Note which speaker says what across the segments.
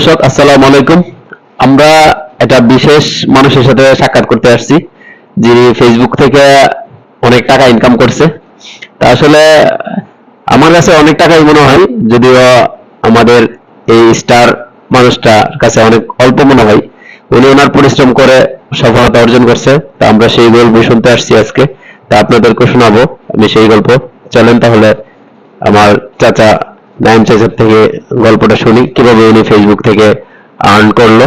Speaker 1: দর্শক আসসালামু আলাইকুম। আমরা একটা বিশেষ মানুষের সাথে সাক্ষাৎ করতে আসছি, যিনি ফেসবুক থেকে অনেক টাকা ইনকাম করছে। তা আসলে আমার কাছে অনেক টাকাই মনে হয়, যদিও আমাদের এই স্টার মানুষটার কাছে অনেক অল্প মনে হয়। উনি ওনার পরিশ্রম করে সফলতা অর্জন করছে। তা আমরা সেই গল্প শুনতে আসছি আজকে। তা আপনাদেরকে শোনাবো আমি সেই গল্প। চলেন তাহলে আমার চাচা নাইম চাচার থেকে গল্পটা শুনি, কিভাবে উনি ফেসবুক থেকে আর্ন করলো।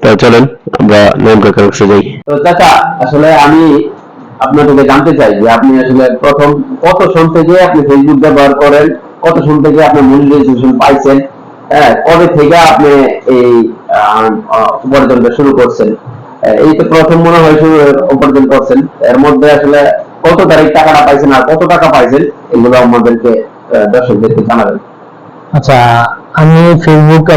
Speaker 1: তো চলেন আমরা নাইম কাকার কাছে যাই। তো চাচা, আসলে আমি আপনার থেকে জানতে চাই যে আপনি আসলে প্রথম কত সাল থেকে আপনি ফেসবুক ব্যবহার করেন, কত সাল থেকে আপনি মনিটাইজেশন পাইছেন, হ্যাঁ, কবে থেকে আপনি এই উপার্জনটা শুরু করছেন। এই তো প্রথম মনে হয় শুরু উপার্জন করছেন, এর মধ্যে আসলে কত তারিখ টাকাটা পাইছেন আর কত টাকা পাইছেন এগুলো আমাদেরকে দর্শকদেরকে জানাবেন।
Speaker 2: আচ্ছা, আমি ফেসবুকে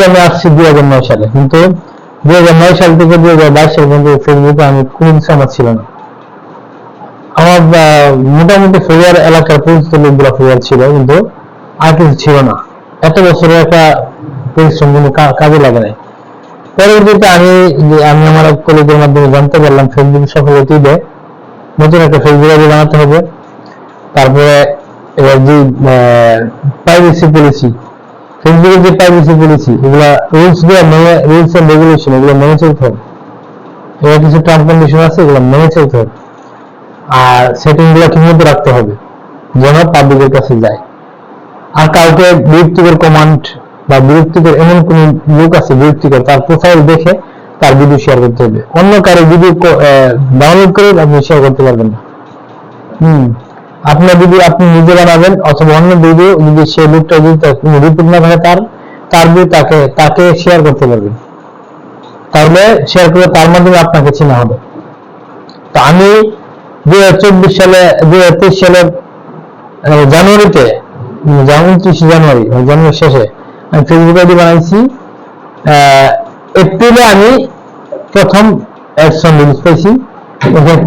Speaker 2: আমি আসছি 2009 সালে, কিন্তু 2009 সাল থেকে 2022 সাল পর্যন্ত ফেসবুকে আমি কোনো কিছু আমার ছিল না। আমার মোটামুটি ফলোয়ার এলাকার পরিচিত লোকগুলো ফলোয়ার ছিল, কিন্তু আর কিছু ছিল না। এত বছরের একটা পরিশ্রম কোনো কাজে লাগে নাই। পরবর্তীতে আমি আমার এক কলিগের মাধ্যমে জানতে পারলাম ফেসবুক সফল হতেই দেয়, নতুন একটা ফেসবুক আইডি বানাতে হবে। তারপরে এবার যে প্রাইভেসি পলিসি, ফেসবুকের যে প্রাইভেসি পলিসি, এগুলা রুলস এন্ড রেগুলেশন এগুলো মেনে চলতে হবে। এবার কিছু টার্ম কন্ডিশন আছে, এগুলো মেনে চলতে হবে। আর সেটিং গুলো ঠিক মতো রাখতে হবে যেন পাবলিকের কাছে যায়। আর কাউকে বিরক্তিকর কমান্ড বা বিরক্তিকর এমন কোন লোক আছে বিরক্তিকর, তার প্রোফাইল দেখে তার ভিডিও শেয়ার করতে হবে। অন্য কারো ভিডিও ডাউনলোড করে আপনি শেয়ার করতে পারবেন না। আপনার ভিডিও আপনি নিজে বানাবেন, অথবা অন্য ভিডিও যদি সে লোকটা যদি রিপোর্ট না থাকে তার ভিডিও তাকে শেয়ার করতে পারবেন। তাহলে শেয়ার করে তার মাধ্যমে আপনাকে চেনা হবে। তো আমি 2023 সালের জানুয়ারিতে, 29 জানুয়ারি শেষে আমি ফেসবুক আইডি বানাইছি। এপ্রিলে আমি প্রথম অ্যাডসন রিলিজ পাইছি,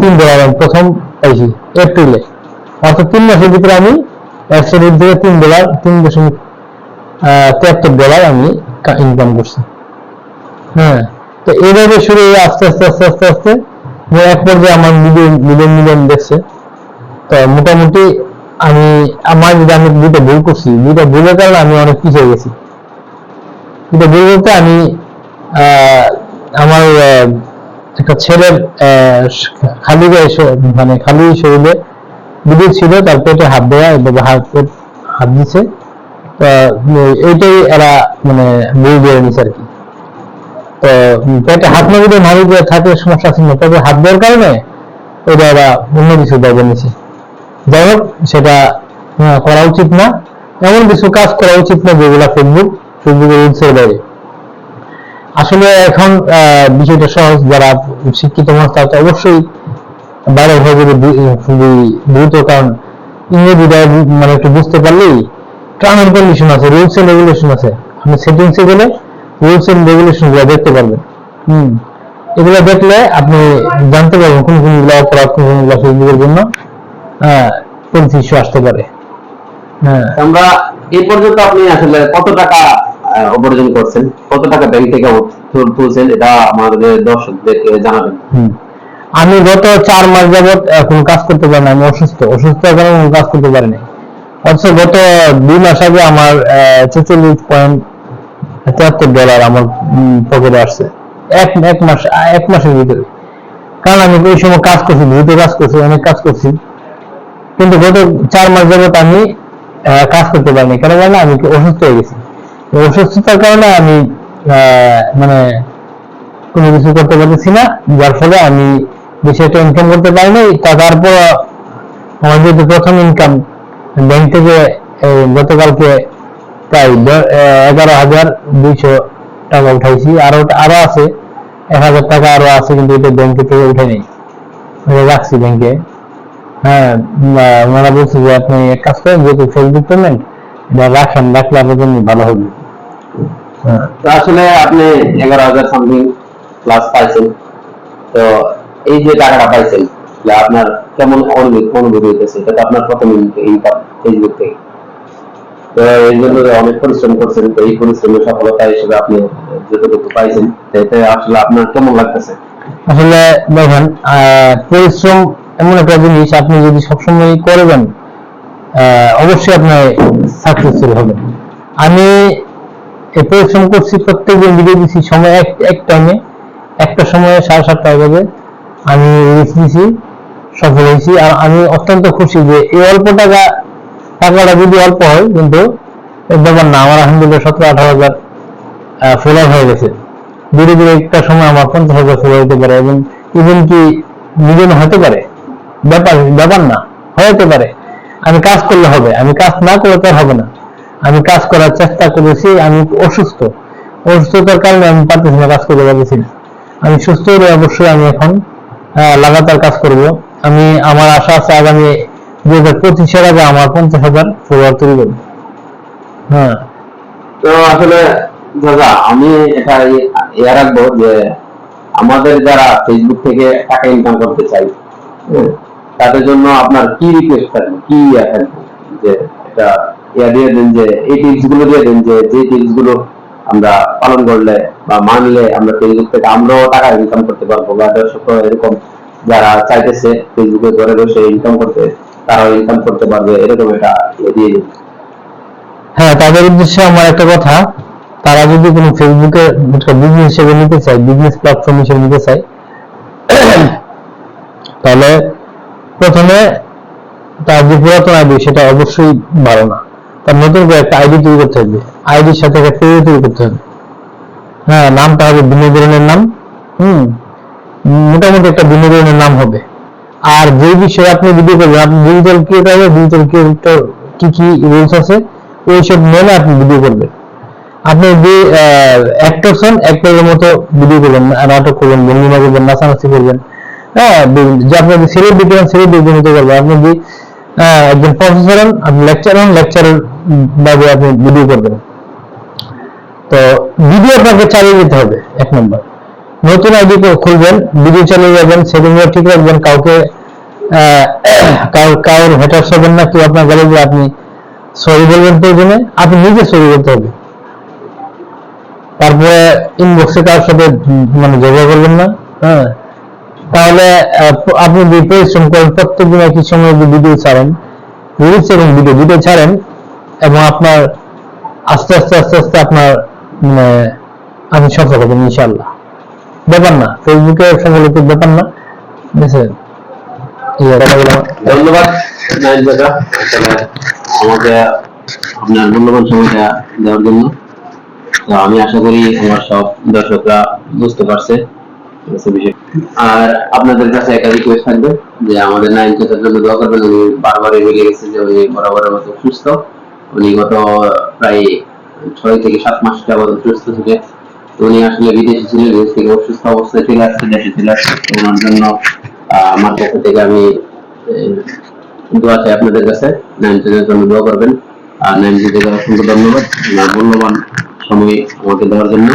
Speaker 2: $3 আমি প্রথম পাইছি এপ্রিলে। অর্থাৎ 3 মাসের ভিতরে আমি অ্যাডসন রিলিজ থেকে $3.73 আমি ইনকাম করছি। হ্যাঁ, তো এইভাবে শুরু হয়ে আস্তে আস্তে আস্তে আস্তে আস্তে এক পর্যায়ে আমার মিলিয়ন দেখছে। তো মোটামুটি আমি দুটো ভুল করছি, দুটো ভুলের কারণে আমি অনেক পিছিয়ে গেছি। দুটো ভুল বলতে আমি আমার একটা ছেলের খালি শরীরে ভিডিও ছিল, তার পেটে হাত দেওয়া, হাত দিছে। তো এইটাই এরা মানে ভুল দিয়ে নিছে আর কি। তো পেটে হাত না দিলে ভাবি যে থাকলে সমস্যা ছিল, তবে হাত দেওয়ার কারণে ওটা এরা অন্য কিছু দাবি নিছে। যাই হোক, সেটা করা উচিত না। এমন কিছু কাজ করা উচিত না যেগুলা ফেসবুকের রুলসের বাইরে। আসলে এখন বিষয়টা সহজ, যারা শিক্ষিত মানুষ তারা তো অবশ্যই বাইরে হয়ে যাবে খুবই দ্রুত, কারণ ইংরেজিটা মানে একটু বুঝতে পারলেই টার্ম এন্ড কন্ডিশন আছে, রুলস এন্ড রেগুলেশন আছে। আপনি সেটিংসে গেলে রুলস এন্ড রেগুলেশন গুলো দেখতে পারবেন। এগুলো দেখলে আপনি জানতে পারবেন কোন কোনগুলো অপরাধ, কোন কোনগুলো ফেসবুকের জন্য ইস্যু আসতে পারে।
Speaker 1: হ্যাঁ, আমরা এই পর্যন্ত আপনি আসলে কত টাকা উপার্জন করছেন, কত টাকা ব্যাংক থেকে তুলছেন, এটা আমাদের দর্শকদেরকে জানাবেন।
Speaker 2: আমি গত 4 মাস যাবত কোনো কাজ করতে পারি না। আমি অসুস্থতার কারণে কোনো কাজ করতে পারি না। অথচ গত 2 মাস আগে আমার $46.73 আমার পকেটে আসছে এক মাসের ভিতরে। কারণ আমি ওই সময় কাজ করছি, দ্রুত কাজ করছি, অনেক কাজ করছি। কিন্তু গত 4 মাস যাবত আমি কাজ করতে পারিনি। কেন জানেন? আমি অসুস্থ হয়ে গেছি। অসুস্থতার কারণে আমি মানে কোনো কিছু করতে পারতেছি না, যার ফলে আমি বেশি একটা ইনকাম করতে পারিনি। তারপর আমার যেহেতু প্রথম ইনকাম, ব্যাংক থেকে গতকালকে প্রায় 11,200 টাকা উঠাইছি। আরো আছে 1,000 টাকা আরো আছে, কিন্তু এটা ব্যাংকে থেকে উঠে নেই, রাখছি ব্যাংকে। হ্যাঁ, ওনারা বলছে যে আপনি এক কাজ করেন, যেহেতু ফেসবুক পেমেন্ট এটা রাখলে আপনার জন্য ভালো হবে।
Speaker 1: তো আসলে আপনি 11,000 সামথিং প্লাস পাইছেন। তো এই যে টাকাটা পাইছেন, আপনার কেমন অনুভূতি হইতেছে? এটা তো আপনার প্রথম ইনকাম ফেসবুক থেকে। তো এই জন্য অনেক পরিশ্রম করছেন, তো এই পরিশ্রমের সফলতা হিসেবে আপনি যতটুকু পাইছেন, এতে আসলে আপনার কেমন লাগতেছে?
Speaker 2: আসলে দেখেন, পরিশ্রম এমন একটা জিনিস, আপনি যদি সবসময় করবেন অবশ্যই আপনি সাকসেসফুল হবেন। আমি এই পরিশ্রম করছি, প্রত্যেকদিন ভিডিও দিচ্ছি, সময় এক টাইমে একটা সময়ে 7:30 বাজে আমি রিচ দিছি, সফল হয়েছি। আর আমি অত্যন্ত খুশি যে এই অল্প টাকাটা যদি অল্প হয়, কিন্তু এর ব্যাপার না, আমার আলহামদুলিল্লাহ 17-18 হাজার ফলোয়ার হয়ে গেছে। ধীরে ধীরে একটা সময় আমার 50,000 ফলোয়ার হতে পারে, এবং ইভেন কি মিলিয়ন হতে পারে, ব্যাপার না, হতে পারে। আমি কাজ করলে হবে, আমি কাজ না করলে তো আর হবে না। আমি কাজ করার চেষ্টা করেছি। আমি অসুস্থতার কারণে আমি পারতেছি না, কাজ করতে পারতেছি না। আমি সুস্থ হলে অবশ্যই আমি এখন লাগাতার কাজ করব। আমার আশা আছে আগামী 2025-এর আগে আমার 50,000 ফলোয়ার তৈরি করবো। হ্যাঁ,
Speaker 1: তো আসলে দাদা, আমি এটা ইয়ে রাখবো যে আমাদের যারা ফেসবুক থেকে টাকা ইনকাম করতে চাই, তাদের জন্য আপনার কি রিকোয়েস্ট থাকবে, কি ইয়া থাকবে, যে এটা ইয়া দিয়ে দেন, যে এই টিপস গুলো দিয়ে দেন, যে যে টিপস গুলো আমরা পালন করলে বা মানলে আমরা ফেসবুক থেকে আমরাও টাকা ইনকাম করতে পারবো, বা দর্শক এরকম যারা চাইতেছে ফেসবুকে ঘরে বসে ইনকাম করতে, তারাও ইনকাম করতে পারবে, এরকম একটা ইয়ে দিয়ে দিন।
Speaker 2: হ্যাঁ, তাদের উদ্দেশ্যে আমার একটা কথা, তারা যদি কোনো ফেসবুকে বিজনেস হিসেবে নিতে চায়, বিজনেস প্ল্যাটফর্ম হিসেবে নিতে চায়, তাহলে প্রথমে তার যে পুরাতন আইডি সেটা অবশ্যই ভালো না, তার নতুন করে একটা আইডি তৈরি করতে হবে। আইডির সাথে একটা পেজ তৈরি করতে হবে। হ্যাঁ, নামটা হবে ভিন্ন ধরনের নাম। মোটামুটি একটা ভিন্ন ধরনের নাম হবে। আর যে বিষয়ে আপনি ভিডিও করবেন, আপনি ডিজিটাল ক্রিয়েটর, ডিজিটাল ক্রিয়েটর কি কি রুলস আছে ওইসব মেনে আপনি ভিডিও করবেন। আপনি যে অ্যাক্টরস হন, অ্যাক্টরের মতো ভিডিও করবেন, নাটক করবেন, ভঙ্গিমা করবেন, নাচানাচি করবেন। হ্যাঁ, যে আপনি যে সেলিব্রিটি হন, সেলিব্রিটির মতো করবেন। আপনি যে একজন প্রফেসর হন, আপনি লেকচার হন, লেকচারের ভাবে আপনি ভিডিও করবেন। তো ভিডিও আপনাকে চালিয়ে যেতে হবে। এক নম্বর, নতুন আইডি খুলবেন, ভিডিও চালিয়ে যাবেন, সেটিংগুলো ঠিক রাখবেন। কারোর হ্যাটার্স হবেন না, কেউ আপনার গেলে যে আপনি সরি বলবেন প্রয়োজনে, আপনি নিজে সরি বলতে হবে। তারপরে ইনবক্সে কারোর সাথে মানে ঝগড়া করবেন না। হ্যাঁ, তাহলে আপনি যে পরিশ্রম করেন, প্রত্যেকদিন একই সময় যে ভিডিও ছাড়েন, রিলস এবং ভিডিও ছাড়েন, এবং আপনার আস্তে আস্তে আস্তে আস্তে আপনার মানে আপনি সফল হবেন ইনশাআল্লাহ। ব্যাপার না, ফেসবুকে সফলতার ব্যাপার না, ঠিক আছে?
Speaker 1: ধন্যবাদ নাইল দাদা, আসলে আমাকে আপনার মূল্যবান সময়টা দেওয়ার জন্য। তো আমি আশা করি আমার সব দর্শকরা বুঝতে পারছে বিষয়। আর আপনাদের কাছে একটা রিকোয়েস্ট থাকবে যে আমাদের নাইল দাদার জন্য দোয়া করবেন। উনি বারবারই বলে গেছে যে উনি বরাবরের মতো সুস্থ। উনি গত প্রায় 6 থেকে 7 মাস যাবত সুস্থ থেকে, উনি আসলে বিদেশে ছিলেন, বিদেশ থেকে অসুস্থ অবস্থায় চলে আসছে, দেশে চলে আসছে। ওনার জন্য আমার পক্ষ থেকে আমি দোয়া চাই আপনাদের কাছে, নাইনটিনের জন্য দোয়া করবেন। আর নাইনটি থেকে অসংখ্য ধন্যবাদ মূল্যবান সময় আমাকে দেওয়ার জন্য।